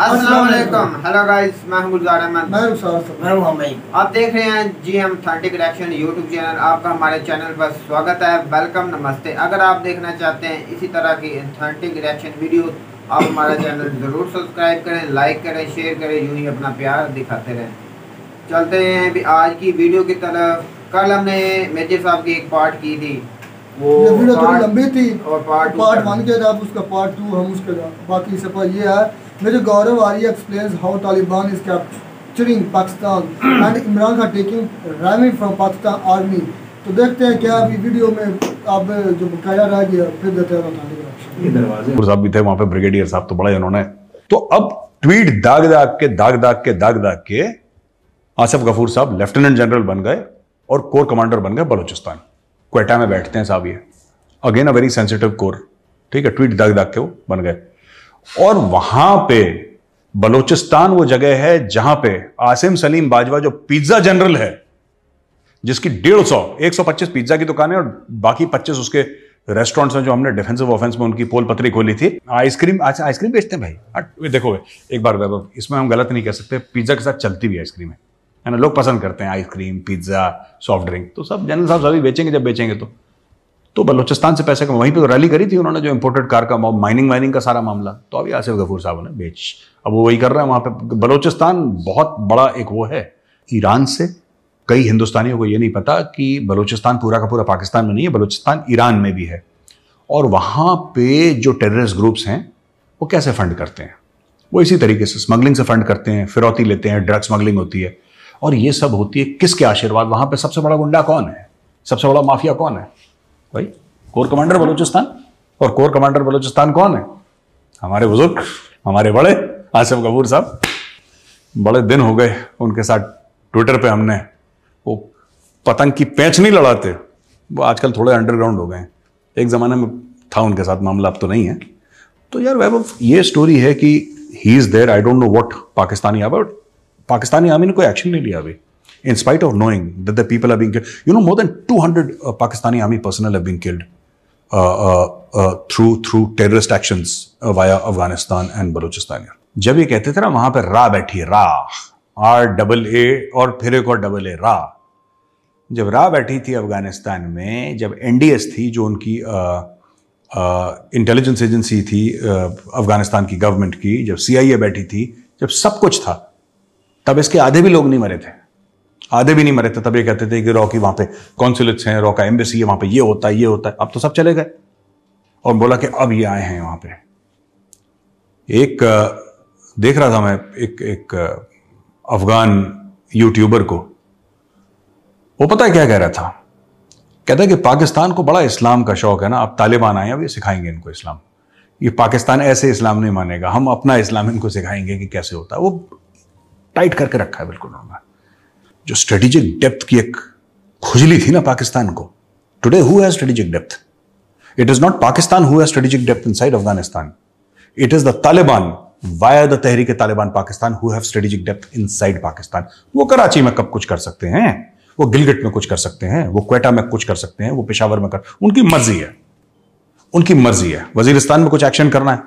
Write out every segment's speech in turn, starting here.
अस्सलाम वालेकुम। Hello guys, मैं हूं गुलजार अहमद। मैं हूं भाई। आप देख रहे हैं GM authentic reaction YouTube channel. आपका हमारे चैनल पर स्वागत है। वेलकम, नमस्ते। अगर आप देखना चाहते हैं इसी तरह की ऑथेंटिक रिएक्शन वीडियो, आप हमारा चैनल ज़रूर सब्सक्राइब करें, लाइक करें, शेयर करें, यूं ही अपना प्यार दिखाते रहें। चलते हैं अभी आज की वीडियो की तरफ। कल हमने मेजर साहब की एक पार्ट की थी, वो वीडियो थोड़ी लंबी थी और पार्ट 1 के बाद उसका पार्ट 2 हम उसके बाकी सफर ये है। मेरे Gaurav Arya explains how Taliban is capturing Pakistan and Imran Khan taking revenue from Pakistan army. तो देखते हैं क्या अभी वीडियो में अब जो बकाया रह गया फिर देते हैं दरवाजे साहब भी थे वहां पे, ब्रिगेडियर साहब तो बड़ा उन्होंने तो अब ट्वीट दाग के आसिफ गफूर साहब लेफ्टिनेंट जनरल बन गए और कोर कमांडर बन गए बलूचिस्तान। क्वेटा में बैठते हैं साहब, ये again a very sensitive core, ठीक है। ट्वीट दाग के वो बन गए और वहां पे बलूचिस्तान वो जगह है जहां पे आसिम सलीम बाजवा जो पिज्जा जनरल है, जिसकी 125 पिज्जा की दुकानें और बाकी 25 उसके रेस्टोरेंट्स हैं जो हमने डिफेंसिव ऑफेंस में उनकी पोल पत्री खोली थी। आइसक्रीम बेचते हैं भाई। देखो एक बार इसमें हम गलत नहीं कह सकते, पिज्जा के साथ चलती भी आइसक्रीम है ना। लोग पसंद करते हैं आइसक्रीम, पिज्जा, सॉफ्ट ड्रिंक, तो सब जनरल साहब सभी बेचेंगे जब बेचेंगे तो बलूचिस्तान से पैसे वहीं पे तो रैली करी थी उन्होंने, जो इंपोर्टेड कार का माइनिंग का सारा मामला, तो अभी आसिफ गफूर साहब ने अब वो वही कर रहे हैं वहां पे। बलूचिस्तान बहुत बड़ा एक वो है ईरान से। कई हिंदुस्तानियों को ये नहीं पता कि बलूचिस्तान पूरा का पूरा पाकिस्तान में नहीं है, बलूचिस्तान ईरान में भी है। और वहां पे जो टेररिस्ट ग्रुप्स हैं वो कैसे फंड करते हैं, वो इसी तरीके से स्मगलिंग से फंड करते हैं, फिरौती लेते हैं, ड्रग स्मगलिंग होती है और ये सब होती है किसके आशीर्वाद। वहां पे सबसे बड़ा गुंडा कौन है, सबसे बड़ा माफिया कौन है भाई? Core commander Balochistan. और कोर कमांडर बलूचिस्तान कौन है? हमारे बुजुर्ग, हमारे बड़े आसिफ गफूर साहब। बड़े दिन हो गए उनके साथ ट्विटर पे हमने वो पतंग की पैंच नहीं लड़ाते, वो आजकल थोड़े अंडरग्राउंड हो गए। एक जमाने में था उनके साथ मामला, अब तो नहीं है। तो यार वैभव, ये स्टोरी है कि he is there, I don't know what Pakistani army ने कोई एक्शन नहीं लिया अभी, in spite of knowing that the people are being killed. You know, more than 200 Pakistani army personnel have been killed through terrorist actions via Afghanistan and Balochistan. जब ये कहते थे ना वहां पे रा बैठी है, RAA और फिर एक और AA रा, जब रा बैठी थी अफगानिस्तान में, जब NDS थी जो उनकी इंटेलिजेंस एजेंसी थी अफगानिस्तान की गवर्नमेंट की, जब CIA बैठी थी, जब सब कुछ था, तब इसके आधे भी लोग नहीं मरे थे, आधे भी नहीं मरे थे। तब ये कहते थे कि रॉ की वहां पे कॉन्सुलेट्स हैं, रॉ का एम्बेसी है, वहां पे ये होता है। अब तो सब चले गए और बोला कि अब ये आए हैं वहां पे। एक देख रहा था मैं एक अफगान यूट्यूबर को, वो पता है क्या कह रहा था? कहता है कि पाकिस्तान को बड़ा इस्लाम का शौक है ना, अब तालिबान आए, अब ये सिखाएंगे इनको इस्लाम। ये पाकिस्तान ऐसे इस्लाम नहीं मानेगा, हम अपना इस्लाम इनको सिखाएंगे कि कैसे होता है। वो टाइट करके रखा है बिल्कुल उन्होंने। जो स्ट्रेटेजिक डेप्थ की एक खुजली थी ना पाकिस्तान को, today who has strategic depth? It is not Pakistan who has strategic depth inside Afghanistan, it is the Taliban via the Tehreek Taliban Pakistan who have strategic depth inside Pakistan. वो कराची में कब कुछ कर सकते हैं, वो गिलगिट में कुछ कर सकते हैं, वो क्वेटा में कुछ कर सकते हैं, वो पेशावर में उनकी मर्जी है, उनकी मर्जी है। वजीरिस्तान में कुछ एक्शन करना है,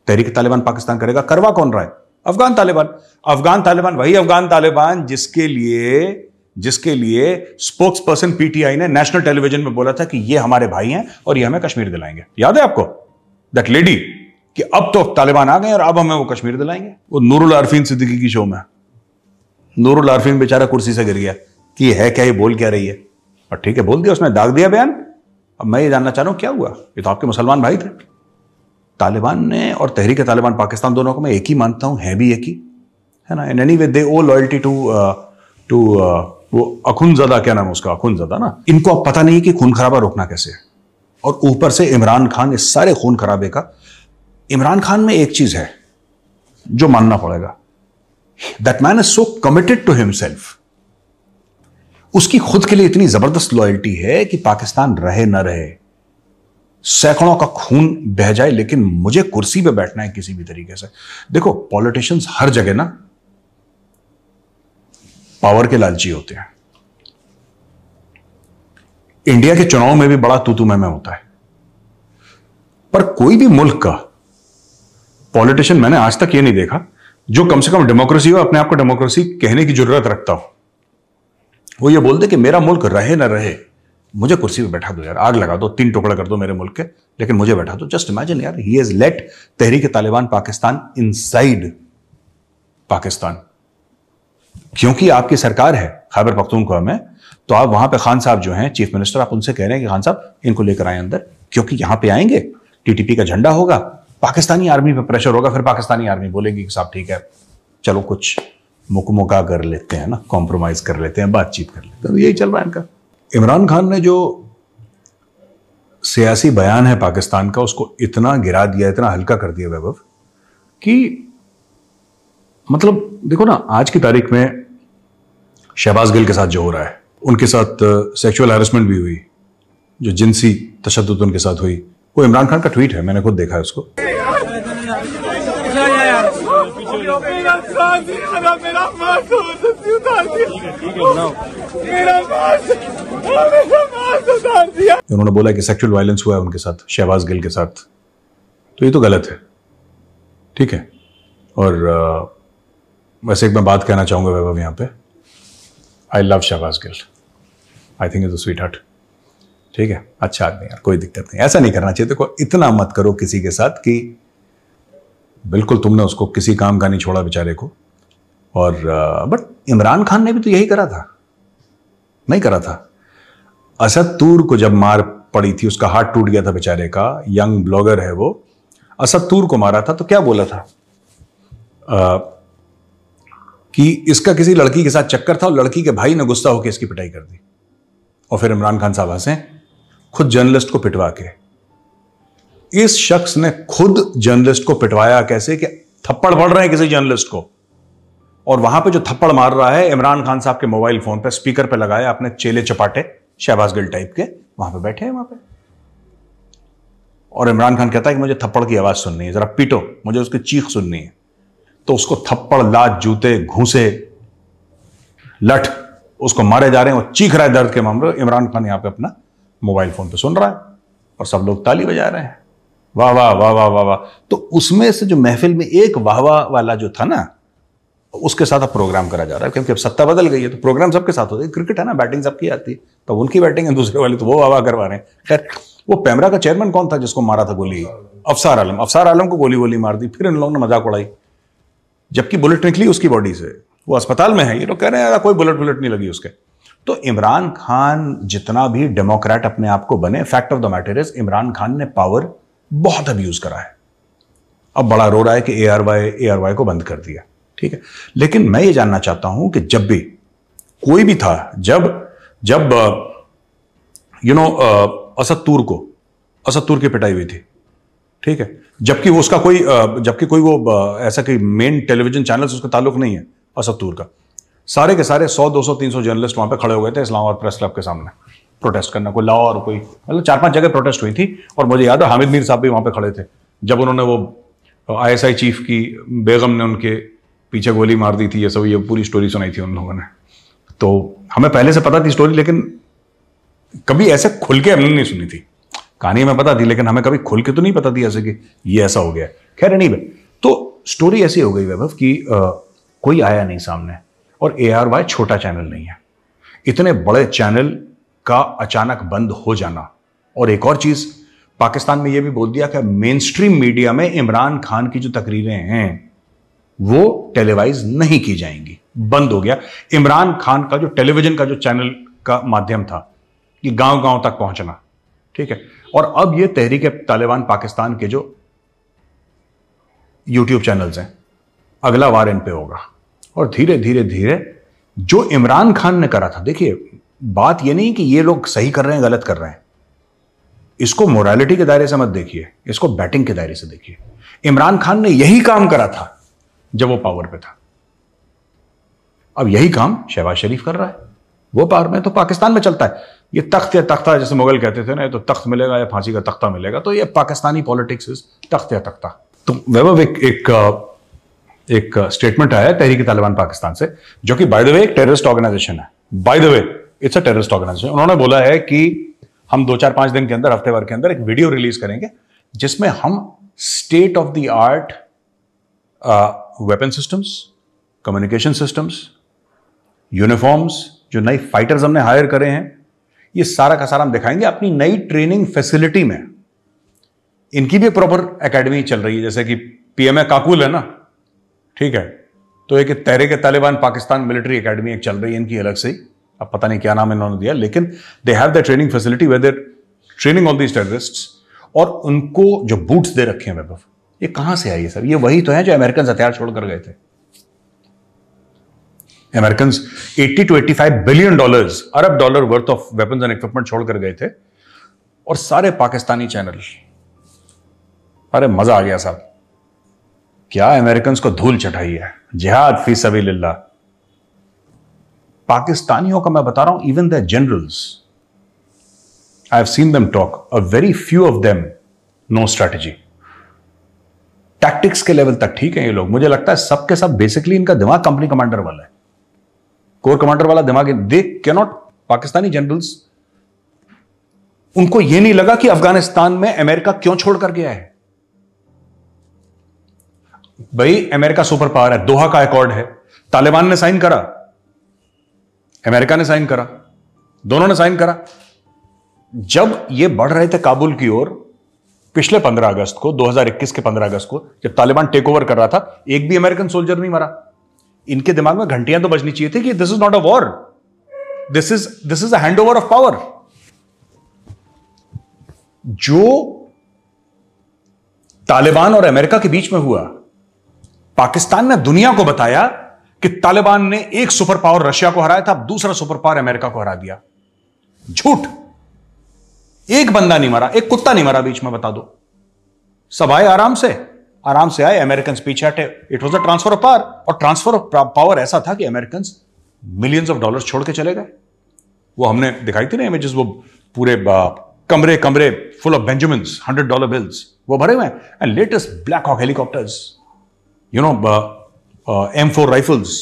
तहरीक तालिबान पाकिस्तान करेगा। करवा कौन रहा है? अफगान तालिबान, वही अफगान तालिबान जिसके लिए स्पोक्स पर्सन PTI ने नेशनल टेलीविजन में बोला था कि ये हमारे भाई हैं और ये हमें कश्मीर दिलाएंगे। याद है आपको दैट लेडी, कि अब तो तालिबान आ गए और अब हमें वो कश्मीर दिलाएंगे। वो नूरुल आरफीन सिद्दीकी की शो में नूरुल आरफीन बेचारा कुर्सी से गिर गया कि ये है क्या, ये बोल क्या रही है, और ठीक है बोल दिया, उसने दाग दिया बयान। अब मैं ये जानना चाह रहा हूं क्या हुआ, ये तो आपके मुसलमान भाई थे। तालिबान ने और तहरीक तालिबान पाकिस्तान दोनों को मैं एक ही मानता हूं, है भी एक ही, है ना। In any way they owe loyalty to वो अखुनजदा, क्या नाम है उसका, अखुनजदा ना। इनको अब पता नहीं कि खून खराबा रोकना कैसे है, और ऊपर से इमरान खान, इस सारे खून खराबे का। इमरान खान में एक चीज है जो मानना पड़ेगा, that man is so committed to himself. उसकी खुद के लिए इतनी जबरदस्त लॉयल्टी है कि पाकिस्तान रहे न रहे, सैकड़ों का खून बह जाए, लेकिन मुझे कुर्सी पे बैठना है किसी भी तरीके से। देखो पॉलिटिशियंस हर जगह ना पावर के लालची होते हैं। इंडिया के चुनाव में भी बड़ा तू तू मैं होता है, पर कोई भी मुल्क का पॉलिटिशियन मैंने आज तक ये नहीं देखा जो कम से कम डेमोक्रेसी हो, अपने आप को डेमोक्रेसी कहने की जरूरत रखता हो, वो ये बोल दे कि मेरा मुल्क रहे ना रहे, मुझे कुर्सी पे बैठा दो यार, आग लगा दो, 3 टुकड़ा कर दो मेरे मुल्क के, लेकिन मुझे बैठा दो। जस्ट इमेजिन यार, he has let Tehrik-e-Taliban Pakistan inside Pakistan. क्योंकि आपकी सरकार है खैबर पख्तूनख्वा में, तो आप वहां पे खान साहब जो हैं चीफ मिनिस्टर, आप उनसे कह रहे हैं कि खान साहब इनको लेकर आए अंदर, क्योंकि यहां पे आएंगे टीटीपी का झंडा होगा, पाकिस्तानी आर्मी पे प्रेशर होगा, फिर पाकिस्तानी आर्मी बोलेगी कि साहब ठीक है चलो कुछ मुकमुका कर लेते हैं ना, कॉम्प्रोमाइज कर लेते हैं, बातचीत कर लेते हैं। तो यही चल रहा है इनका। इमरान खान ने जो सियासी बयान है पाकिस्तान का, उसको इतना गिरा दिया, इतना हल्का कर दिया वैभव, कि मतलब देखो ना, आज की तारीख में शहबाज गिल के साथ जो हो रहा है, उनके साथ सेक्सुअल हैरेसमेंट भी हुई, जो जिनसी तशद्दुद उनके साथ हुई, वो इमरान खान का ट्वीट है, मैंने खुद देखा है उसको। उन्होंने बोला कि सेक्सुअल वायलेंस हुआ है उनके साथ, शहबाज गिल के साथ, तो ये तो गलत है, ठीक है। और वैसे एक मैं बात कहना चाहूंगा वैभव यहाँ पे, I love Shahbaz Gill, I think is a sweetheart, ठीक है, अच्छा आदमी यार, कोई दिक्कत नहीं, ऐसा नहीं करना चाहिए। देखो इतना मत करो किसी के साथ कि बिल्कुल तुमने उसको किसी काम का नहीं छोड़ा बेचारे को। और बट इमरान खान ने भी तो यही करा था, नहीं करा था? असद तूर को जब मार पड़ी थी, उसका हाथ टूट गया था बेचारे का, यंग ब्लॉगर है वो, असद तूर को मारा था, तो क्या बोला था कि इसका किसी लड़की के साथ चक्कर था और लड़की के भाई ने गुस्सा होकर इसकी पिटाई कर दी। और फिर इमरान खान साहब हंसे, खुद जर्नलिस्ट को पिटवा के। इस शख्स ने खुद जर्नलिस्ट को पिटवाया कैसे कि थप्पड़ पड़ रहे हैं किसी जर्नलिस्ट को, और वहां पे जो थप्पड़ मार रहा है इमरान खान साहब के मोबाइल फोन पे स्पीकर पे लगाया, अपने चेले चपाटे शहबाज गिल टाइप के वहां पे बैठे हैं वहां पे। और इमरान खान कहता है कि मुझे थप्पड़ की आवाज सुननी है, जरा पीटो, मुझे उसकी चीख सुननी है। तो उसको थप्पड़, लात, जूते, घूंसे, लठ उसको मारे जा रहे हैं, वो चीख रहा है दर्द के मामले। इमरान खान यहां पे अपना मोबाइल फोन पे सुन रहा है और सब लोग ताली बजा रहे हैं, वाह वाह वाह वाह वाह वाह। तो उसमें से जो महफिल में एक वाह वाह वाला जो था ना, उसके साथ अब प्रोग्राम करा जा रहा है, क्योंकि अब सत्ता बदल गई है, तो प्रोग्राम सबके साथ होते हैं। क्रिकेट है ना, बैटिंग सबकी आती है, तो उनकी बैटिंग है, दूसरे वाले तो वो वाह वाह करवा रहे हैं। खैर, वो पैमरा का चेयरमैन कौन था जिसको मारा था गोली? अफसार आलम। अफसार आलम को गोली वोली मार दी, फिर इन लोगों ने मजाक उड़ाई, जबकि बुलेट निकली उसकी बॉडी से, वो अस्पताल में है, ये लोग कह रहे हैं कोई बुलेट नहीं लगी उसके। तो इमरान खान जितना भी डेमोक्रेट अपने आप को बने, fact of the matter is Imran Khan ने पावर बहुत अब्यूज करा है। अब बड़ा रो रहा है कि ARY को बंद कर दिया, ठीक है। लेकिन मैं ये जानना चाहता हूं कि जब भी कोई भी था, जब असद तूर की पिटाई हुई थी, ठीक है, जबकि कोई वो ऐसा कोई मेन टेलीविजन चैनल से उसका ताल्लुक नहीं है असद तूर का, सारे के सारे 100, 200, 300 जर्नलिस्ट वहां पे खड़े हो गए थे इस्लामाबाद प्रेस क्लब के सामने प्रोटेस्ट करना, कोई लाहौर, कोई मतलब 4-5 जगह प्रोटेस्ट हुई थी। और मुझे याद है हामिद मीर साहब भी वहां पे खड़े थे जब उन्होंने वो ISI चीफ की बेगम ने उनके पीछे गोली मार दी थी, ये पूरी स्टोरी सुनाई थी उन लोगों ने। तो हमें पहले से पता थी स्टोरी, लेकिन कभी ऐसे खुल के हमने नहीं सुनी थी। कहानी में पता थी, लेकिन हमें कभी खुल के तो नहीं पता थी ऐसे कि ये ऐसा हो गया। खैर नहीं, तो स्टोरी ऐसी हो गई वैभव कि कोई आया नहीं सामने, और ARY छोटा चैनल नहीं है, इतने बड़े चैनल का अचानक बंद हो जाना। और एक और चीज, पाकिस्तान में यह भी बोल दिया कि मेन स्ट्रीम मीडिया में इमरान खान की जो तकरीरें हैं वो टेलीवाइज नहीं की जाएंगी, बंद हो गया। इमरान खान का जो टेलीविजन का जो चैनल का माध्यम था कि गांव गांव तक पहुंचना, ठीक है, और अब ये तहरीक-ए-तालिबान पाकिस्तान के जो यूट्यूब चैनल्स हैं, अगला वार इन पे होगा। और धीरे धीरे धीरे जो इमरान खान ने करा था, देखिए बात यह नहीं कि ये लोग सही कर रहे हैं गलत कर रहे हैं, इसको मोरालिटी के दायरे से मत देखिए, इसको बैटिंग के दायरे से देखिए। इमरान खान ने यही काम करा था जब वो पावर पे था, अब यही काम शहबाज शरीफ कर रहा है, वो पावर में। तो पाकिस्तान में चलता है ये तख्त या तख्ता, जैसे मुगल कहते थे ना, तो तख्त मिलेगा या फांसी का तख्ता मिलेगा, तो ये पाकिस्तानी पॉलिटिक्स इज तख्त या तख्ता। तो वैभव एक स्टेटमेंट आया तहरीक-ए-तालिबान पाकिस्तान से, जो कि बाय द वे एक टेररिस्ट ऑर्गेनाइजेशन है, by the way it's a terrorist organisation. उन्होंने बोला है कि हम 2-4-5 दिन के अंदर, हफ्ते भर के अंदर एक वीडियो रिलीज करेंगे जिसमें हम state of the art weapon systems, communication systems, uniforms, जो नई फाइटर्स हमने हायर करे हैं, ये सारा का सारा हम दिखाएंगे अपनी नई ट्रेनिंग फैसिलिटी में। इनकी भी प्रॉपर एकेडमी चल रही है, जैसे कि पीएमए काकुल है ना, ठीक है, तो एक तहरीक तालिबान पाकिस्तान मिलिट्री एकेडमी एक चल रही है इनकी अलग से ही, अब पता नहीं क्या नाम इन्होंने दिया, लेकिन they have the training facility where they're training all these terrorists. और उनको जो बूट्स दे रखे हैं वैभव, ये कहां से आई है सर? ये वही तो है जो अमेरिकन हथियार छोड़कर गए थे। American 80 to 85 billion dollars, Arab dollar worth of weapons and equipment छोड़कर गए थे, और सारे पाकिस्तानी चैनल। अरे मजा आ गया साहब, क्या अमेरिकन को धूल चढ़ाई है, जिहाद फी सबीलिल्लाह। पाकिस्तानियों का मैं बता रहा हूं, even the generals, I have seen them talk, a very few of them know strategy. Tactics के लेवल तक ठीक है ये लोग, मुझे लगता है सबके सब बेसिकली इनका दिमाग कंपनी कमांडर वाला है, कोर कमांडर वाला दिमाग है। They can not, Pakistani generals, उनको यह नहीं लगा कि अफगानिस्तान में अमेरिका क्यों छोड़कर गया है। भाई अमेरिका सुपर पावर है, दोहा का अकॉर्ड है, तालिबान ने साइन करा, अमेरिका ने साइन करा, दोनों ने साइन करा। जब ये बढ़ रहे थे काबुल की ओर पिछले 15 अगस्त को, 2021 के 15 अगस्त को, जब तालिबान टेक ओवर कर रहा था, एक भी अमेरिकन सोल्जर नहीं मरा। इनके दिमाग में घंटियां तो बजनी चाहिए थी कि this is not a war, this is a handover of power. जो तालिबान और अमेरिका के बीच में हुआ, पाकिस्तान ने दुनिया को बताया कि तालिबान ने एक सुपर पावर रशिया को हराया था, अब दूसरा सुपर पावर अमेरिका को हरा दिया। झूठ, एक बंदा नहीं मरा, एक कुत्ता नहीं मरा बीच में, बता दो। सब आए आराम से आए, अमेरिकन पीछे हटे। It was a transfer of power, और ट्रांसफर ऑफ पावर ऐसा था कि अमेरिकन मिलियंस ऑफ डॉलर्स छोड़ के चले गए। वो हमने दिखाई थी ना इमेजेस, वो पूरे कमरे फुल ऑफ बेंजामिन्स, $100 बिल्स वो भरे हुए हैं, and latest Black Hawk helicopters, you know, M4 rifles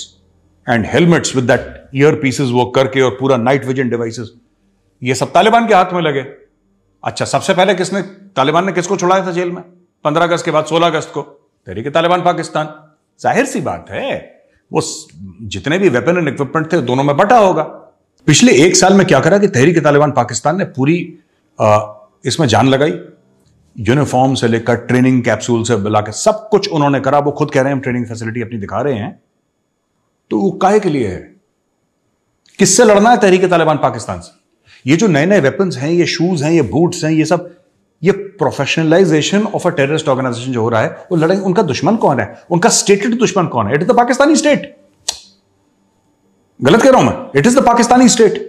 and helmets with that earpieces वो करके, और पूरा नाइट विजन डिवाइसेस, ये सब तालिबान के हाथ में लगे। अच्छा, सबसे पहले तालिबान ने किसको छुड़ाया था जेल में 15 अगस्त के बाद? 16 अगस्त को तहरीक तालिबान पाकिस्तान। जाहिर सी बात है, वो जितने भी वेपन एंड इक्विपमेंट थे दोनों में बटा होगा। पिछले एक साल में क्या करा कि तहरीक तालिबान पाकिस्तान ने पूरी इसमें जान लगाई, यूनिफॉर्म से लेकर ट्रेनिंग कैप्सूल से लाकर सब कुछ उन्होंने करा। वो खुद कह रहे हैं हम ट्रेनिंग फैसिलिटी अपनी दिखा रहे हैं, तो वो काहे के लिए है? किससे लड़ना है तहरीक तालिबान पाकिस्तान से? ये जो नए नए वेपन्स हैं, ये शूज हैं, ये बूट्स हैं, ये सब, ये professionalisation of a terrorist organisation जो हो रहा है, वो लड़ाई, उनका दुश्मन कौन है? उनका स्टेटेड दुश्मन कौन है? It is the Pakistani state. गलत कह रहा हूं मैं? It is the Pakistani state.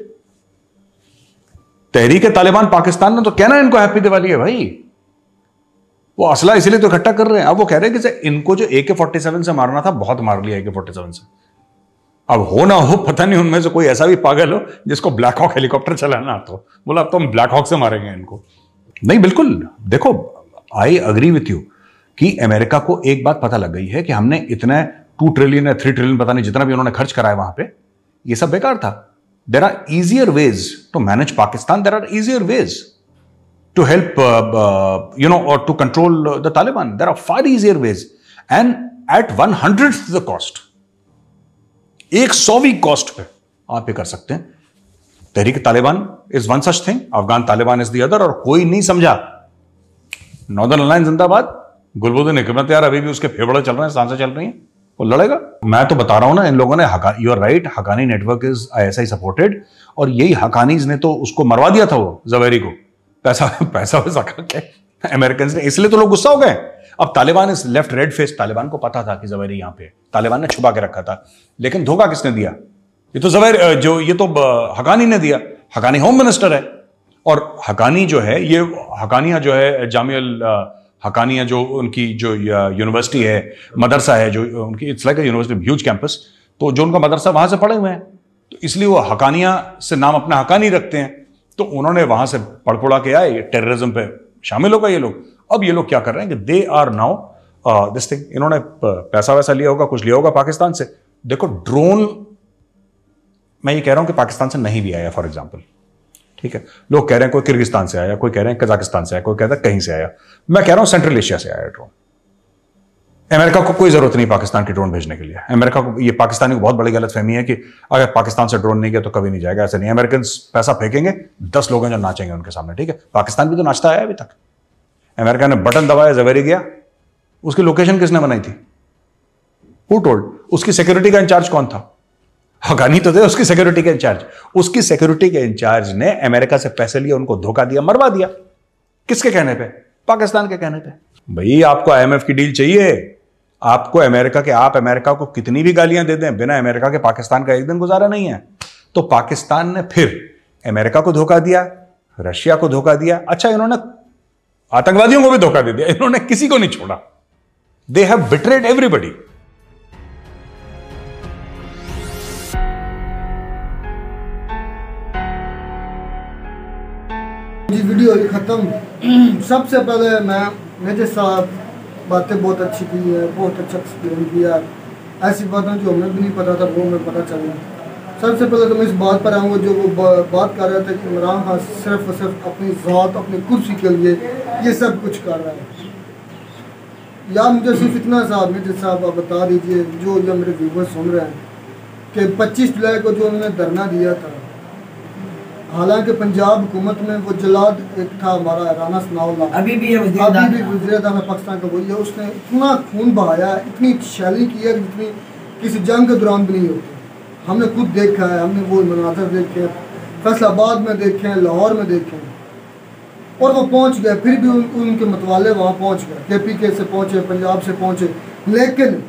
Tehreek Taliban Pakistan ने तो कहना इनको हैप्पी दिवाली है भाई, वो असला इसलिए तो इकट्ठा कर रहे हैं। अब वो कह रहे हैं कि इनको जो AK-47 से मारना था, बहुत मार लिया AK-47 से। अब हो ना हो, पता नहीं उनमें से कोई ऐसा भी पागल हो जिसको ब्लैक हॉक हेलीकॉप्टर चलाना आता हो, बोला अब तो हम ब्लैक हॉक से मारेंगे इनको। नहीं, बिल्कुल, देखो, आई अग्री विथ यू कि अमेरिका को एक बात पता लग गई है कि हमने इतने 2 ट्रिलियन या 3 ट्रिलियन, पता नहीं जितना भी उन्होंने खर्च कराया वहां पे, ये सब बेकार था। There are easier ways to manage Pakistan, there are easier ways to help, or to control the Taliban. There are far easier ways, and at 100th the cost, 100वीं कॉस्ट पे आप ये कर सकते हैं। Tehreek Taliban is one such thing, Afghan Taliban is the other, और कोई नहीं समझा। नॉर्दर्न अलायंस जिंदाबाद, गुलबुद्दीन हिकमत यार अभी भी उसके फेफड़े चल रहे हैं, सांसें चल रही हैं, वो लड़ेगा। मैं तो बता रहा हूं ना, इन लोगों ने, you are right, Haqqani network is ISI supported, और यही हकानीज ने तो उसको मरवा दिया था, वो जवेरी को, पैसा वैसा करके अमेरिकन ने, इसलिए तो लोग गुस्सा हो गए। अब Taliban is left red face, Taliban को पता था कि जवेरी यहां पे, तालिबान ने छुपा के रखा था, लेकिन धोखा किसने दिया? ये तो ये तो हकानी ने दिया। हकानी होम मिनिस्टर है, और हकानी जो है, ये हकानिया जो है, जामिया हकानिया जो उनकी जो यूनिवर्सिटी है, मदरसा है जो उनकी, it's like a university, huge campus, तो जो उनका मदरसा वहां से पढ़े हुए हैं, तो इसलिए वो हकानिया से नाम अपना हकानी रखते हैं। तो उन्होंने वहां से पढ़ के आए, टेररिज्म पे शामिल हो गए ये लोग। अब ये लोग क्या कर रहे हैं कि they are now this thing, इन्होंने पैसा वैसा लिया होगा, कुछ लिया होगा पाकिस्तान से। देखो ड्रोन, मैं ये कह रहा हूं कि पाकिस्तान से नहीं भी आया, फॉर एग्जांपल, ठीक है, लोग कह रहे हैं कोई किर्गिस्तान से आया, कोई कह रहे हैं कजाकिस्तान से आया, कोई कहता है कहीं से आया। मैं कह रहा हूं सेंट्रल एशिया से आया ड्रोन, अमेरिका को कोई जरूरत नहीं पाकिस्तान के ड्रोन भेजने के लिए। अमेरिका को, ये पाकिस्तानी को बहुत बड़ी गलतफहमी है कि अगर पाकिस्तान से ड्रोन नहीं गया तो कभी नहीं जाएगा। ऐसा नहीं, अमेरिकन पैसा फेंकेंगे, 10 लोग हैं जो नाचेंगे उनके सामने, ठीक है। पाकिस्तान भी तो नाचता है अभी तक। अमेरिका ने बटन दबाया, जवेरी गया, उसकी लोकेशन किसने बनाई थी? Who told? उसकी सिक्योरिटी का इंचार्ज कौन था? हकानी तो थे उसकी सिक्योरिटी के इंचार्ज। उसकी सिक्योरिटी के इंचार्ज ने अमेरिका से पैसे लिए, उनको धोखा दिया, मरवा दिया। किसके कहने पे? पाकिस्तान के कहने पे। भाई आपको IMF की डील चाहिए, आपको अमेरिका के, आप अमेरिका को कितनी भी गालियां दे दें, बिना अमेरिका के पाकिस्तान का एक दिन गुजारा नहीं है। तो पाकिस्तान ने फिर अमेरिका को धोखा दिया, रशिया को धोखा दिया। अच्छा, इन्होंने आतंकवादियों को भी धोखा दे दिया, इन्होंने किसी को नहीं छोड़ा। They have betrayed everybody. जी वीडियो खत्म। सबसे पहले मेरे साथ बातें बहुत अच्छी की है, बहुत अच्छा एक्सप्लेन किया। ऐसी बातें जो हमें भी नहीं पता था वो हमें पता चला। सबसे पहले तो मैं इस बात पर आऊँगा जो वो बात कर रहा था कि इमरान खान सिर्फ और सिर्फ अपनी ज़ात, अपनी कुर्सी के लिए ये सब कुछ कर रहा है। यार मुझे सिर्फ इतना साहब, मेरे साहब आप बता दीजिए, जो मेरे व्यूवर्स सुन रहे हैं, कि 25 जुलाई को जो उन्होंने धरना दिया था, हालांकि पंजाब हुकूमत में वो जलाद एक था हमारा राना सनाउल्लाह, अभी भी वज़ीर-ए-आज़म पाकिस्तान का वही है, उसने इतना खून बहाया, इतनी शैली की है जितनी किसी जंग के दौरान भी नहीं होती। हमने खुद देखा है, हमने वो मनाज़र देखे, फैसलाबाद में देखे हैं, लाहौर में देखे हैं, और वो पहुँच गए। फिर भी उनके मतवाले वहाँ पहुँच गए, KPK से पहुँचे, पंजाब से पहुँचे। लेकिन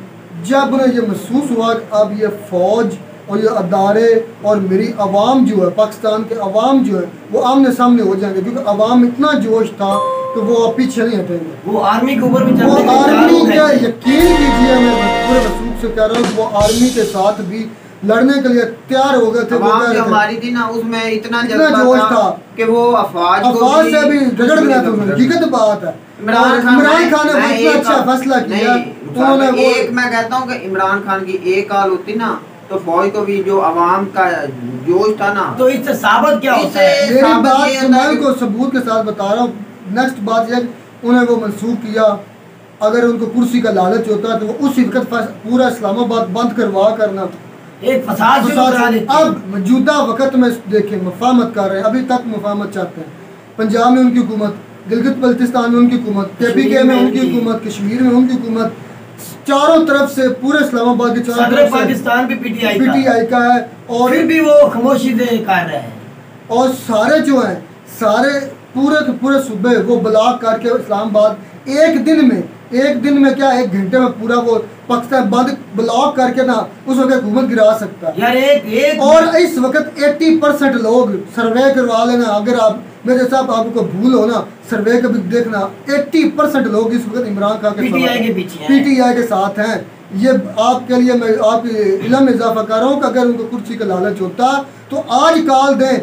जब उन्हें ये महसूस हुआ कि अब ये फ़ौज और ये अदारे और मेरी आवाम जो है, पाकिस्तान के अवाम जो है, वो आमने सामने हो जाएंगे, क्योंकि अवाम में इतना जोश था कि वो अब पीछे नहीं हटेंगे। वो आर्मी के ऊपर भी वो आर्मी का यकीन कीजिए, मैं पूरे वसूख से कह रहा हूँ, वो आर्मी के साथ भी लड़ने के लिए तैयार हो गए थे। जो हमारी थी ना, उसमें इतना जोश था कि वो अफवाज से भी रगड़ दिया था उन्होंने। हकीकत बात है, इमरान खान ने बहुत अच्छा फैसला किया उन्होंने। एक मैं कहता हूँ कि इमरान खान की एक हाल होती ना, तो फौज को भी जो अवाम का जोश था ना, तो इससे साबित क्या होता है? मेरी बात मैं उनको सबूत के साथ बता रहा हूँ। नेक्स्ट बात यह, उन्हें वो मंसूख किया। अगर उनको कुर्सी का लालच होता तो वो उसी वक्त पूरा इस्लामाबाद बंद करवा करना, एक फसाद अब मौजूदा वक्त में देखें मुफाहमत कर रहे हैं, अभी तक मुफाहमत चाहते हैं। पंजाब में उनकी हुकूमत, गिलगित बल्तिस्तान में उनकी हुकूमत, KPK में उनकी हुकूमत, कश्मीर में उनकी हुकूमत, चारों तरफ से पूरे इस्लामाबाद के चारों तरफ से पाकिस्तान भी PTI का है, और फिर भी वो खामोशी से कर रहे हैं। और सारे जो हैं, सारे पूरे के पूरे सूबे वो ब्लॉक करके इस्लामाबाद एक दिन में क्या, 1 घंटे में पूरा वो पाकिस्तान बंद ब्लॉक करके ना उस वक्त हुकूमत गिरा सकता है यार। एक और इस वक्त 80% लोग सर्वे करवा लेना। अगर आप मेरे साहब आपको भूल हो ना, सर्वे का भी देखना, 80% लोग इस वक्त इमरान खान के PTI के साथ हैं। ये आपके लिए मैं आपके इल्म में इजाफा कर रहा हूँ कि अगर उनको कुर्सी का लालच होता तो आज काल दें।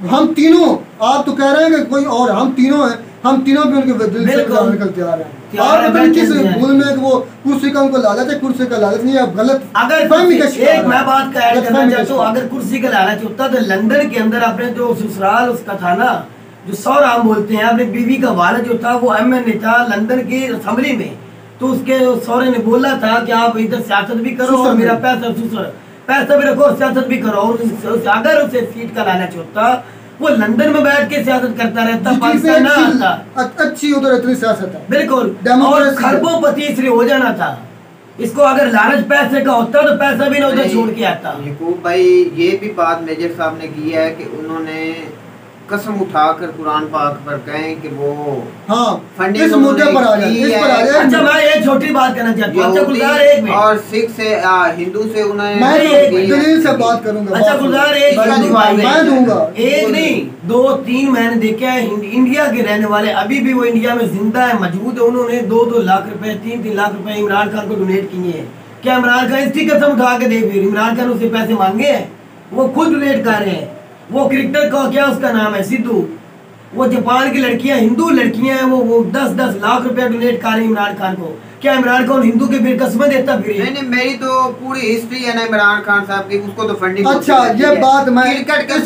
हम तीनों, आप तो कह रहे हैं कि कोई और, हम तीनों हैं, हम तीनों भी उनके दिल से निकल तैयार हैं। आप पता नहीं किस भूल में कि वो कुर्सी का उनको लालच है, कुर्सी का लालच नहीं है, आप गलत अगर एक मैं बात करना चाहता हूँ, अगर कुर्सी का लालच होता तो लंदन के अंदर अपने जो ससुराल उसका था ना, जो सौरा हम बोलते हैं, अपनी बीवी का वाला जो था वो MNA था लंदन की असेंबली में, तो उसके सौरे ने बोला था कि आप इधर सियासत भी करो और मेरा पैसा भी रखो और सियासत भी करो। और अगर उसे सीट का लालच होता वो लंदन में बैठ के सियासत करता रहता, पाकिस्तान ना आता। अच्छी उधर इतनी सियासत है, बिल्कुल, और खरबों पति इसलिए हो जाना था। इसको अगर लालच पैसे का होता तो पैसा भी ना उधर छोड़ के आता। यकूब भाई, ये भी बात मेजर साहब ने की है कि उन्होंने कसम उठाकर कुरान पाक पर कहें कि वो इस मुद्दे पर आ जाए। अच्छा, मैं एक छोटी बात करना चाहता हूँ। अच्छा गुलजार, एक मिनट, और सिख से हिंदू से उन्हें मैं दलील से बात करूंगा। अच्छा गुलजार, मैं दूंगा, एक नहीं 2-3 मैंने देखे हैं इंडिया के रहने वाले, अभी भी वो इंडिया में जिंदा है, मौजूद है। उन्होंने 2-2 लाख रुपए, 3-3 लाख रुपए इमरान खान को डोनेट किए हैं। क्या इमरान खान इसकी कसम उठा के देख, फिर इमरान खान उससे पैसे मांगे हैं? वो खुद डोनेट कर रहे हैं। वो क्रिकेटर का क्या उसका नाम है, सिद्धू, वो जापान की लड़कियां, हिंदू लड़कियां हैं, वो 10-10 लाख रुपया डोनेट कर रही इमरान खान को। क्या इमरान खान हिंदू के फिर कस्में देता फिर? नहीं, मेरी तो पूरी हिस्ट्री है ना इमरान खान साहब की, उसको तो फंडिंग। अच्छा, ये बात मैं क्रिकेट के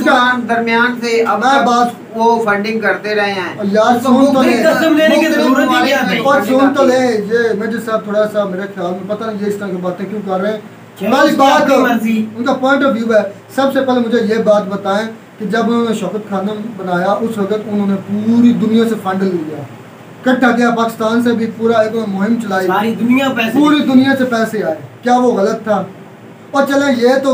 दरमियान से अब तक वो फंडिंग करते रहे हैं यार। सुन तो ले, कसम देने की जरूरत नहीं है। और सुन तो ले, ये मेजर साहब थोड़ा सा मेरे ख्याल में पता नहीं ये इस तरह की बातें क्यों कर रहे हैं। पहली बात उनका पॉइंट ऑफ व्यू है। सबसे पहले मुझे ये बात बताएं कि जब उन्होंने शौकत खानम बनाया उस वक्त उन्होंने पूरी दुनिया से फंड लिया, इकट्ठा किया, पाकिस्तान से भी पूरा एक मुहिम चलाई, सारी दुनिया पैसे, पूरी दुनिया से पैसे आए। क्या वो गलत था? और चले ये तो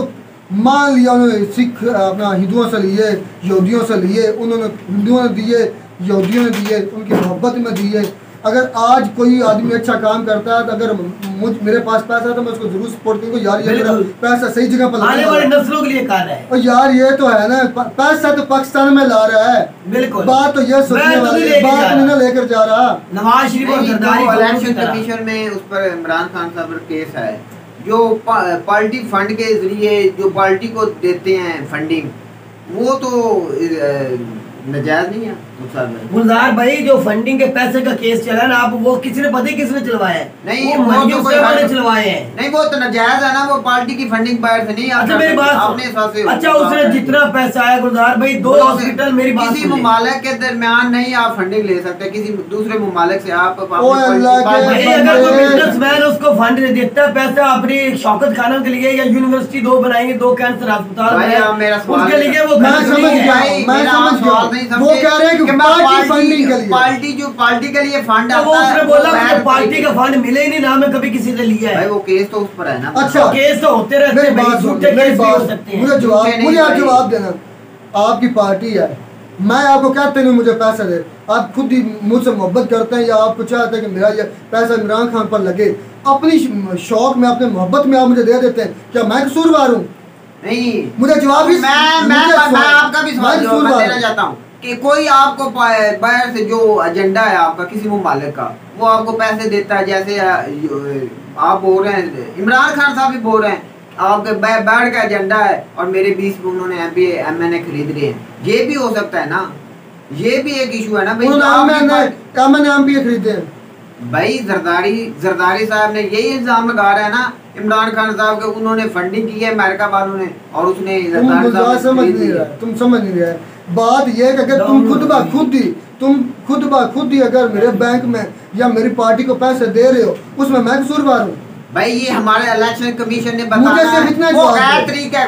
मान लिया उन्होंने सिख अपना हिंदुओं से लिए, यहूदियों से लिए, उन्होंने हिंदुओं ने दिए, यहूदियों ने दिए, उनकी मोहब्बत में दिए। अगर आज कोई आदमी अच्छा काम करता है तो अगर मेरे पास पैसा है तो मैं उसको जरूर सपोर्ट करूँगा। यार ये मेरा पैसा सही जगह पर आने वाले नस्लों के लिए कर रहा है। और यार ये तो है ना, पैसा तो पाकिस्तान में ला रहा है। बिल्कुल, बात तो ये सोचने वाली बात नहीं ना लेकर जा रहा। नवाज शरीफ और इलेक्शन कमीशन में उस पर इमरान खान साहब पर केस है, जो पार्टी फंड के जरिए जो पार्टी को देते हैं फंडिंग, वो तो नजायज नहीं है। गुलजार भाई, जो फंडिंग के पैसे का केस चला ना, आप वो किसने पता किसने चलवाया है? नहीं, वो तो चलवाए हैं। नहीं, वो तो नजायज है ना, वो पार्टी की फंडिंग बाहर से नहीं। अच्छा मेरी बात, अच्छा उसने जितना पैसा आया गुलजार भाई, 2 हॉस्पिटल, मेरी बात, किसी ममालिक के दरमियान नहीं आप फंडिंग ले सकते, किसी दूसरे ममालिक से आप। अगर कोई बिजनेसमैन उसको फंड नहीं देता पैसा अपनी शौकत खानम के लिए, या यूनिवर्सिटी 2 बनाएंगे, 2 कैंसर अस्पताल उसके लिए, वो वो कह रहे हैं कि पार्टी जो पार्टी के लिए फंड आता है, वो उसने बोला मुझे पार्टी का फंड मिले ही नहीं ना, मैं कभी किसी से लिया है। भाई वो केस तो उस पर है ना। अच्छा, केस तो होते रहते हैं, झूठे केस भी हो सकते हैं। मुझे आप जवाब देना, आपकी पार्टी है, मैं आपको कहते नहीं मुझे पैसा दे, आप खुद ही मुझसे मोहब्बत करते हैं या आपको चाहते हैं कि मेरा ये पैसा इमरान खान पर लगे, अपनी शौक में अपने मोहब्बत में आप मुझे दे देते हैं, क्या मैं कसूरवार हूँ? नहीं, मुझे जवाब भी मैं आपका भी सवाल देना चाहता हूँ कि कोई आपको बाहर से जो एजेंडा है आपका किसी ममालिक का, वो आपको पैसे देता है, जैसे आप बोल रहे हैं, इमरान खान साहब भी बोल रहे हैं आपके बाहर का एजेंडा है और मेरे 20 उन्होंने MNA खरीद लिए हैं, ये भी हो सकता है ना, ये भी एक इशू है ना भाई। MNA खरीदे हैं भाई, जरदारी साहब ने यही इल्जाम लगा रहा है ना इमरान खान साहब के, उन्होंने फंडिंग की है अमेरिका वालों ने, और उसने तुम समझ नहीं रहे। बात यह है कि अगर तुम खुद ब खुद ही अगर मेरे बैंक में या मेरी पार्टी को पैसे दे रहे हो, उसमें मैं कसूरवार हूँ? भाई ये हमारे इलेक्शन कमीशन ने बताया है, वो गैर तरीका है।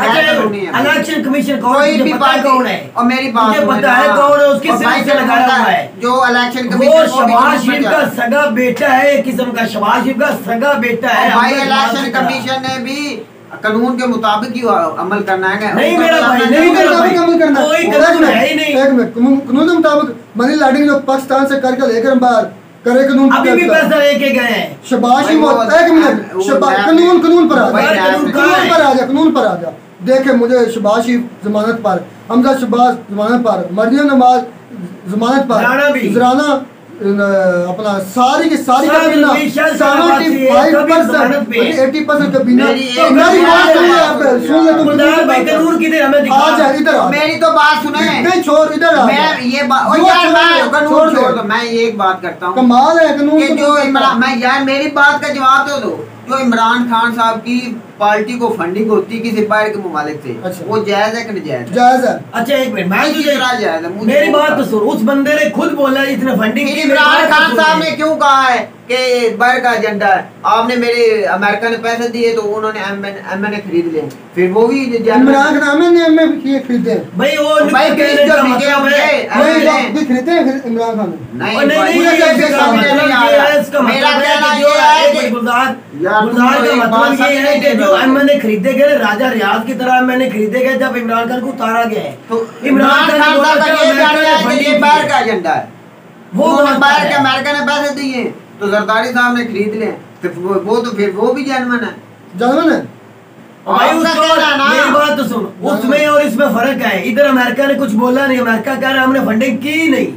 इलेक्शन कमीशन कोई भी पार्टी कौन है, और मेरी बात पता है कौन है, उसके सिर से लगाया हुआ है जो इलेक्शन कमीशन, वो शहबाज शरीफ का सगा बेटा है, एक किस्म का शहबाज शरीफ का सगा बेटा है। भाई इलेक्शन कमीशन ने भी कानून के मुताबिक ही अमल करना है। नहीं मेरा भाई, नहीं मेरा भाई, अमल करना कोई कानून है ही नहीं। एक मिनट, कानून के मुताबिक मनी लॉन्ड्रिंग जो पाकिस्तान से करके लेकर बाहर करे, कानून अभी भी पैसा लेके गए हैं। शहबाज शरीफ, एक मिनट, कानून पर आ जा, कानून पर आ जा। देखे मुझे शहबाज शरीफ जमानत पर, हमजा शहबाज जमानत पर, मरियम नवाज जमानत पर, इजराना अपना सारी की सारी कबीना 80% कबीना। सुन ले तुम, कानून किधर हमें दिखा, आ जा इधर आ, मेरी तो बात सुने, छोड़ इधर आ। मैं ये बात, यार कानून छोड़ दो, मैं एक बात करता हूँ, कमाल है कानून कि जो इमरान, मैं यार मेरी बात का जवाब तो दो, जो इमरान खान साहब की पार्टी को फंडिंग होती है किसी बाहर के ममालिक से, अच्छा, वो जायज है कि नहीं जायज? जायज है। अच्छा एक मिनट, मैं तुझे जायज है, मेरी बात तो सुन, उस बंदे ने खुद बोला इतने फंडिंग की। इमरान खान साहब ने क्यों कहा है कि बाहर का एजेंडा है, आपने मेरे अमेरिका ने पैसे दिए तो उन्होंने MNA खरीद लिए, फिर वो भी इमरान खान ने खरीदे भाई, वो खरीदे इमरान खान MNA खरीदे गए, राजा रियाज की तरह MNA खरीदे गए जब इमरान खान को उतारा गया है। तो इमरान खान ये बाहर का एजेंडा है, वो बाहर के अमेरिका ने पैसे दिए तो जरदारी साहब ने खरीद लिए, वो तो फिर वो भी जेन्युइन है। भाई मेरी बात तो सुन, उसमें और इसमें फर्क है। इधर अमेरिका ने कुछ बोला नहीं, अमेरिका कह रहा है हमने फंडिंग की नहीं,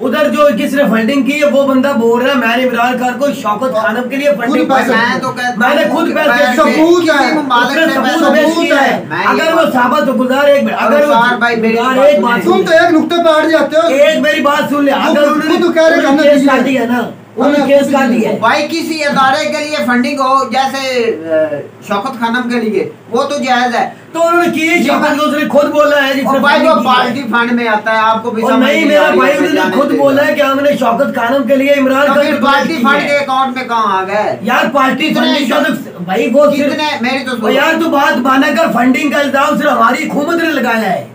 उधर जो किसने फंडिंग की है वो बंदा बोल रहा है मैंने इमरान खान को शौकत खानम के लिए फंडिंग मैंने खुद पैसे, सबूत है, अगर वो साबित हो, गुजार एक मिनट, अगर एक बात तुम तो एक नुक्ते पे अड़ जाते हो, एक मेरी बात सुन ले, अगर उन्होंने केस काटी है ना, उन्होंने केस कर दिया है। भाई किसी अदारे के लिए फंडिंग हो, जैसे शौकत खानम के लिए, वो तो जायज है। तो उन्होंने की शौकत को उसने खुद बोला है जिसने भाई वो funding की है। पार्टी फंड में आता है, आपको भी और समझ नहीं, नहीं मेरा आ रही भाई है, उन्होंने जाने खुद दे। बोला है कि हमने शौकत खानम के लिए इमरान तो खान फिर को पार्टी की फंड है। के अकाउंट में कहाँ आ गए यार पार्टी कितने फंडिंग का तो भाई वो सिर्फ कितने, मेरी तो और सुनो। यार तू बात माना कर, फंडिंग का इल्जाम सिर्फ हमारी हुकूमत ने लगाया है।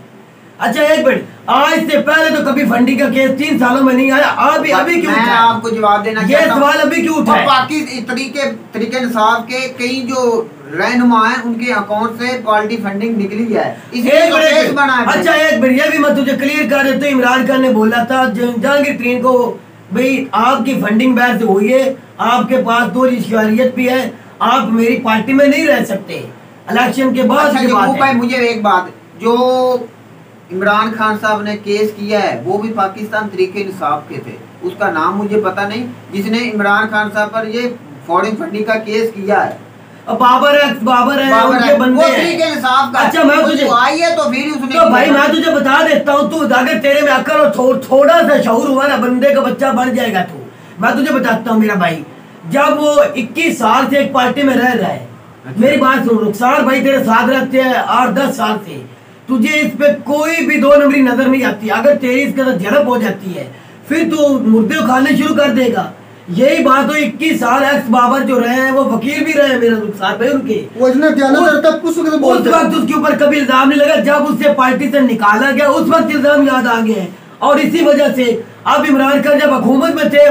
अच्छा एक मिनट, आज से पहले तो कभी फंडिंग का केस 3 सालों में नहीं आया, अभी क्यों मैं उठा है? आपको जवाब देना ये चाहता हूं। सवाल अभी क्यों उठा और है? बाकी तरीके इंसाफ के कई जो रहनुमा हैं उनके अकाउंट से पार्टी फंडिंग निकली है, इसलिए एक तो केस मिनट, बना है। अच्छा एक मिनट, ये भी मैं तुझे क्लियर कर देता हूं। इमरान खान ने बोला था जहांगीर तरीन को, भाई आपकी फंडिंग बाहर से हुई है, आपके पास तो रिश्वत भी है, आप मेरी पार्टी में नहीं रह सकते इलेक्शन के बाद। अच्छा की बात भाई है। मुझे एक बात, जो इमरान खान साहब ने केस किया है वो भी पाकिस्तान तरीके इंसाफ के थे, उसका नाम मुझे पता नहीं, जिसने इमरान खान साहब पर ये फॉरेन फंडिंग का केस किया है। अब बाबर है उनके बंदे वो हैं। तरीके इंसाफ का। अच्छा मैं तुझे आई है तो फिर उसने तो भाई मैं तुझे बता देता हूँ, तू अगर तेरे में अकल और थोड़ा सा शऊर हुआ ना, बंदे का बच्चा बन जाएगा तू। मैं तुझे बताता हूँ मेरा भाई, जब वो 21 साल से एक पार्टी में रह रहा है, मेरी बात सुन, रुखसार भाई तेरे साथ रहते हैं 8-10 साल से, तुझे इस पे कोई भी 2 नंबरी नजर नहीं आती। अगर तेरी इसके साथ झड़प हो जाती है फिर तू मुर्दे खाने शुरू कर देगा। यही बात हो, 21 साल एक्स बाबर जो रहे हैं वो वकील भी रहे हैं मेरे रुखसार भाई उनके, वो इतना ध्यान करता उस वक्त उस बोलते वक्त उसके ऊपर कभी इल्जाम नहीं लगा, जब उससे पार्टी से निकाला गया उस वक्त इल्जाम याद आ गए हैं। और इसी वजह से अब इमरान खान जब हुकूमत में थे,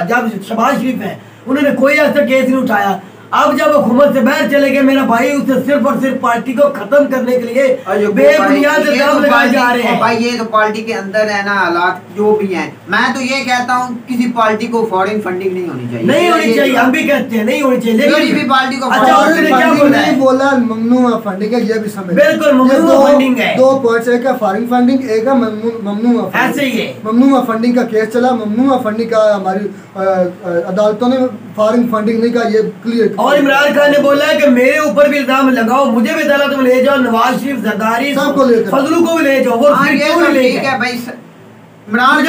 जब शहबाज शरीफ है, उन्होंने कोई ऐसा केस नहीं उठाया। अब जब हुकूमत से बाहर चले गए, मेरा भाई उसे सिर्फ और सिर्फ पार्टी को खत्म करने के लिए बेबुनियाद इल्जाम लगाए जा रहे हैं। भाई ये तो पार्टी के अंदर है ना, हालात जो भी हैं। मैं तो ये कहता हूँ किसी पार्टी को फॉरेन फंडिंग नहीं होनी चाहिए, नहीं होनी चाहिए, हम भी कहते हैं नहीं होनी चाहिए, किसी भी पार्टी को अच्छा foreign उसने क्या फंडिंग बोला नहीं है? बोला, ममनू फंडिंग है, ये भी समझ। बिल्कुल, ममनूआ फंडिंग है। 2 पॉइंट्स, एक है फॉरेन फंडिंग, एक है ममनू ऐसे ही है। ममनू फंडिंग का केस चला, ममनू फंडिंग का हमारी अदालतों ने फॉरेन फंडिंग नहीं का ये क्लियर। और इमरान खान ने बोला है कि मेरे ऊपर भी इल्जाम लगाओ, मुझे भी अदालत में ले जाओ, नवाज शरीफ, जरदारी, सबको लेकर, फजलू को भी ले जाओ, वो फिर क्यों नहीं ले ठीक है गए? भाई। इमरान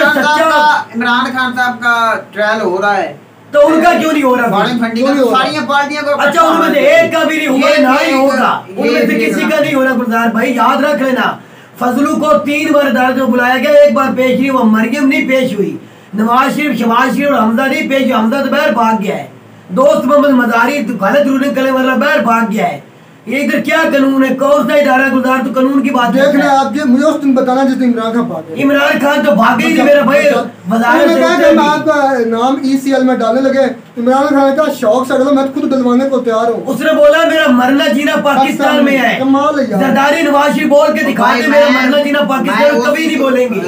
खान साहब का ट्रायल हो रहा है, तो उनका क्यों नहीं हो रहा? फॉरेन फंडिंग क्यों नहीं हो रहा? सारी पार्टियों को। अच्छा उनमें से एक का भी नहीं हुआ, ना ही होगा, उनमें से किसी का नहीं हो रहा। गुलजार भाई याद रख लेना, फजलू को 3 बार अदालत में बुलाया गया, एक बार पेश हुई, वो मरियम नहीं पेश हुई, नवाज शरीफ, शहबाज शरीफ और हमजा नहीं पेश हुई, हमजा तो बाहर भाग गया है, दोस्त मोहम्मद मजारी गलत रूलिंग करने वाला बाहर भाग गया है। ये इधर क्या कानून है, कौन सा इदारा? गुलजार तो कानून की बात देखना आप, ये मुझे उस दिन बताना जिस दिन इमरान खान भागे। इमरान खान तो भागे ही नहीं मेरा भाई, उन्होंने कहा कि मैं आपका नाम ECL में डालने लगे, इमरान खान का शौक से अगला मैं खुद डलवाने को तैयार हूँ। उसने बोला मेरा मरना जीना पाकिस्तान में है, कमाल है यार। जरदारी नवाज शरीफ बोल के दिखा दे मेरा मरना जीना पाकिस्तान में, कभी नहीं बोलेंगे।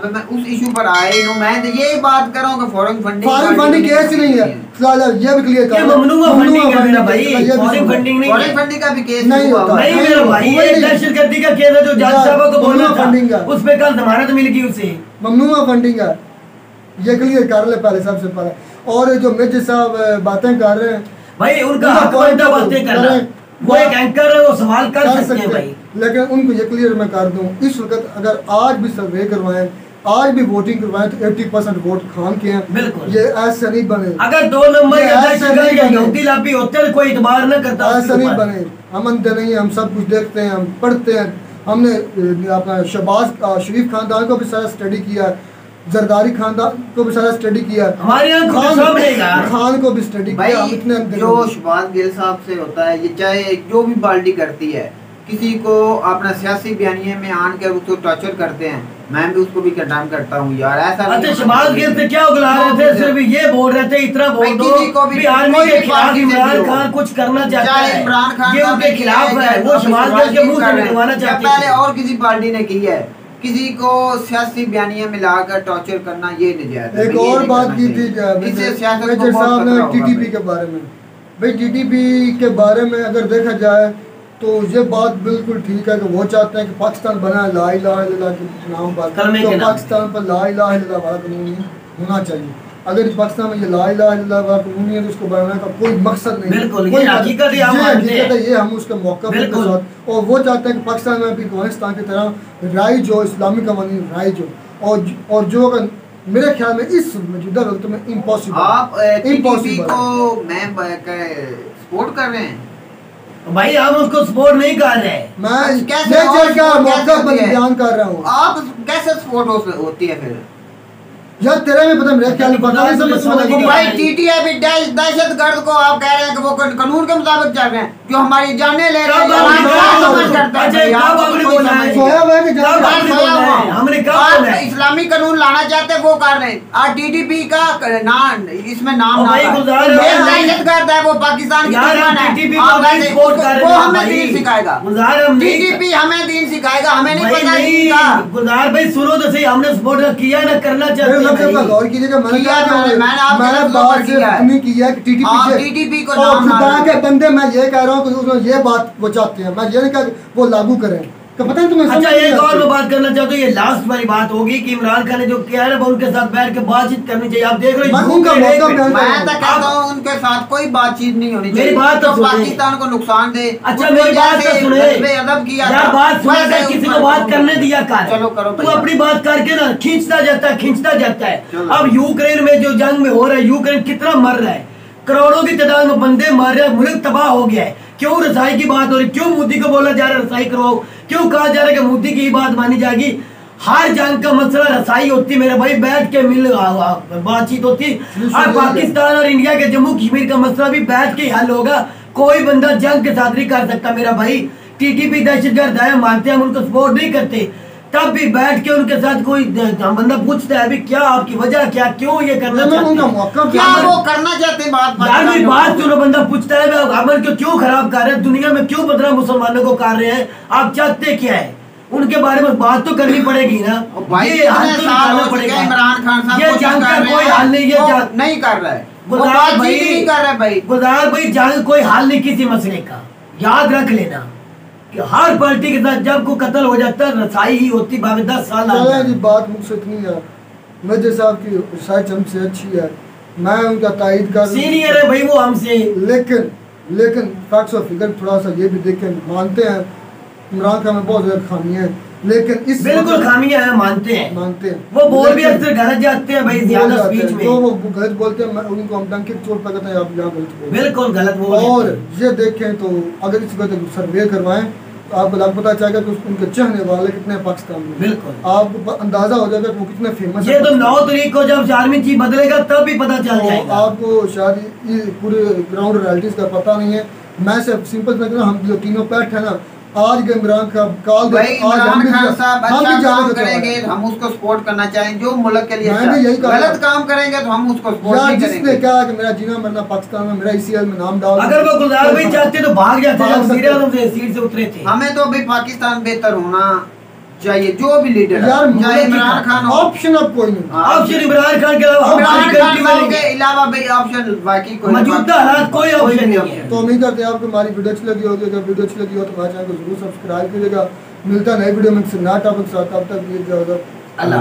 मैं उस इशू पर आए हूँ, मैं तो यही बात कर रहा हूँ कि फॉरेन फंडिंग केस ही नहीं है, ये भी क्लियर ये ममनूआ फंडिंग है मेरा भाई, फॉरेन फंडिंग नहीं फॉरेन है। फंडिंग का भी केस नहीं हुआ होता। हुआ है। नहीं मेरा भाई, ये दहशतगर्दी का केस है जो जज साहब को बोलना फंडिंग है। था, उस पे कल जमानत मिल गई उसे। ममनूआ फंडिंग है, ये क्लियर कर ले पहले, सबसे पहले। और जो मिर्ज साहब बातें कर रहे हैं भाई उनका हक बनता बातें करना, वो एक एंकर है, वो सवाल कर सकते हैं भाई। लेकिन उनको ये क्लियर मैं कर दूं, इस वक्त अगर आज भी सर्वे करवाएं, आज भी वोटिंग करवाएं तो 80% वोट खान के हैं। बिल्कुल, ये ऐसा नहीं बने। अगर 2 नंबर के दहशतगर्द लापी होते तो कोई इतबार न करता। ऐसा नहीं बने, हम अंधे नहीं हैं, हम सब कुछ देखते हैं, हम पढ़ते हैं। हमने अपना शहबाज शरीफ खानदान को भी सारा स्टडी किया, जरदारी खानदान को भी सारा स्टडी किया, हमारे यहाँ खान को भी स्टडी किया। हम इतने जो शहबाज गिल साहब से होता है, ये चाहे जो भी पार्टी करती है, किसी को अपना सियासी बयानिए में आन कर उसको टॉर्चर करते हैं, मैं भी उसको भी कंडेम करता हूँ यार। ऐसा अच्छा शहबाज गिल से क्या उगला रहे थे? सिर्फ ये बोल रहे थे इतना बोल दो भी आर्मी के खिलाफ इमरान खान कुछ करना चाहता है, इमरान खान ये उनके खिलाफ है, वो शहबाज गिल के मुंह से निकलवाना चाहते हैं। पहले और किसी पार्टी ने की है, किसी को सियासी बयानिया में लाकर टॉर्चर करना ये नजायज है। एक और बात की थी मेजर साहब ने TTP के बारे में। भाई TTP के बारे में अगर देखा जाए तो ये बात बिल्कुल ठीक है कि वो चाहते हैं कि पाकिस्तान बना ला इलाहा इल्लल्लाह के नाम पर, तो पाकिस्तान पर ला इलाहा इल्लल्लाह वाला कानून होना चाहिए। अगर पाकिस्तान में ये ला इलाहा इल्लल्लाह वाला कानून है तो उसको बनाने का कोई मकसद नहीं। बिल्कुल, ये हकीकत है, ये हम उसके मौका के साथ। और वो चाहते हैं कि पाकिस्तान में भी अफगानिस्तान की तरह राइज हो, इस्लामी कवानीन राइज हो, और जो मेरे ख्याल में इस मौजूदा वक्त में इम्पॉसिबल। आप टीटीपी को मैं सपोर्ट कर रहे हैं? भाई हम उसको सपोर्ट नहीं कर रहे। मैं कैसे नेचर का और मौका कैसे पर होती है? बयान कर रहा हूँ। आप कैसे सपोर्ट होती है फिर? यार तेरा में पता मेरे ख्याल में पता नहीं समझ समझ समझ नहीं भाई टीटीआई दहशतगर्द को आप कह रहे हैं कि वो कानून के मुताबिक चल रहे हैं, जो हमारी जाने ले रहे हैं। हमने कब इस्लामी कानून लाना चाहते हैं वो कर रहे हैं, और टीटीपी का इसमें नाम ना दहशतगर्द है, वो पाकिस्तान की दुश्मन है। वो हमें दीन सिखाएगा, टीटीपी हमें दीन सिखाएगा, हमें नहीं पता दीन का। गुलजार भाई सुनो तो सही, हमने सपोर्ट किया ना करना चाहते हैं। गौर कीजिएगा, मैंने मैंने बात इतनी की है कि टीटीपी को नाम खुदा के बंदे, मैं ये कह रहा हूँ कि उसमें ये बात वो चाहते हैं, मैं ये नहीं कह वो लागू करें, तो पता है तुम्हें। अच्छा एक और मैं बात करना चाहता हूँ, ये लास्ट वाली बात होगी कि इमरान खान ने जो किया है ना, उनके साथ बैठ के बातचीत करनी चाहिए। आप देख रहे हो उनका मौका मैं तो कहता हूँ उनके साथ कोई बातचीत नहीं होनी चाहिए। मेरी बात तो पाकिस्तान को नुकसान दे। अच्छा मेरी बात तो सुने अदब किया यार, बात सुने, किसी को बात करने दिया कर। चलो करो, तू अपनी बात करके ना खींचता जाता है। अब यूक्रेन में जो जंग में हो रहा है, यूक्रेन कितना मर रहा है, करोड़ों की तादाद में बंदे मर रहे हैं, मुल्क तबाह हो गया है। क्यों रसाई की बात हो रही, क्यों मोदी को बोला जा रहा है रसाई करवाओ, क्यों कहा जा रहा है कि मोदी की बात मानी जाएगी। हर जंग का मसला रसाई होती मेरे भाई, बैठ के मिल बातचीत होती। और पाकिस्तान और इंडिया के जम्मू कश्मीर का मसला भी बैठ के हल होगा। कोई बंदा जंग के साथ नहीं कर सकता मेरा भाई। टीटीपी दहशतगर्द है मानते हैं, हम उनको सपोर्ट नहीं करते, तब भी बैठ के उनके साथ कोई बंदा पूछता है अभी क्या आपकी वजह क्या, क्यों ये करना चाहते हैं, क्या वो करना चाहते हैं बात सुनो। बंदा पूछता है अमन को क्यों खराब कर रहे हैं, दुनिया में क्यों 15 मुसलमानों को कर रहे हैं, आप चाहते क्या है, उनके बारे में बात तो करनी पड़ेगी ना। ये हल तो निकालना पड़ेगा। इमरान खान साहब ये जंग का कोई हल नहीं, ये नहीं कर रहा है, गुलजार भाई जंग कोई हल नहीं किसी मसले का। याद रख लेना कि हर पार्टी के साथ जब को कत्ल हो जाता है रसाई ही होती, 10 साल जी बात मुझसे इतनी है, मेजर साहब की रिसर्च हमसे अच्छी है, मैं उनका तायद कर, सीनियर है भाई वो हमसे, लेकिन फैक्ट्स और फिगर थोड़ा सा ये भी देखें। मानते हैं इमरान खान में बहुत ज्यादा खामियां हैं, लेकिन इस बिल्कुल खामियां हैं, मानते हैं वो बोल भी अक्सर गलत जाते हैं भाई, ज्यादा स्पीच में जो वो गलत बोलते हैं उनको हम डंके की चोट पर कहते हैं आप यहाँ गलत बोल, बिल्कुल गलत बोल। और ये देखें तो अगर इस वक्त सर्वे करवाएं तो आपको पता चलेगा कि उनके चाहने वाले कितने पाकिस्तान में, बिल्कुल आपको अंदाजा हो जाएगा कि वो कितने फेमस है। ये तो 9 तारीख को जब 4वीं चीज बदलेगा तब भी पता चल जाएगा। आपको शायद ये पूरे ग्राउंड रियलिटीज का पता नहीं है। मैं सिर्फ सिंपल समझ रहा हूँ, हम जो तीनों पैठ है ना, आज के इमरान खान कॉल इमरान खान साहब अच्छा काम करेंगे हम उसको सपोर्ट करना चाहें, जो मुल्क के लिए गलत काम करेंगे तो हम उसको सपोर्ट नहीं करेंगे। जिसने कहा कि मेरा जीना मरना पाकिस्तान में, मेरा ICL में नाम डाल, अगर वो गुलजार भाई चाहते तो भाग जाते, जब सीट से उतरे थे। हमें तो अभी पाकिस्तान बेहतर होना चाहिए, जो भी लीडर यार चाहे इमरान खान हो, ऑप्शन अब कोई नहीं, ऑप्शन इमरान खान के अलावा भाई ऑप्शन बाकी कोई मौजूदा हालात कोई ऑप्शन नहीं है। तो उम्मीद करते हैं आपको हमारी वीडियो अच्छी लगी होगी। अगर वीडियो अच्छी लगी हो तो हमारे चैनल को जरूर सब्सक्राइब कीजिएगा। मिलता है नई वीडियो में नया टॉपिक के साथ, तब तक अल्लाह।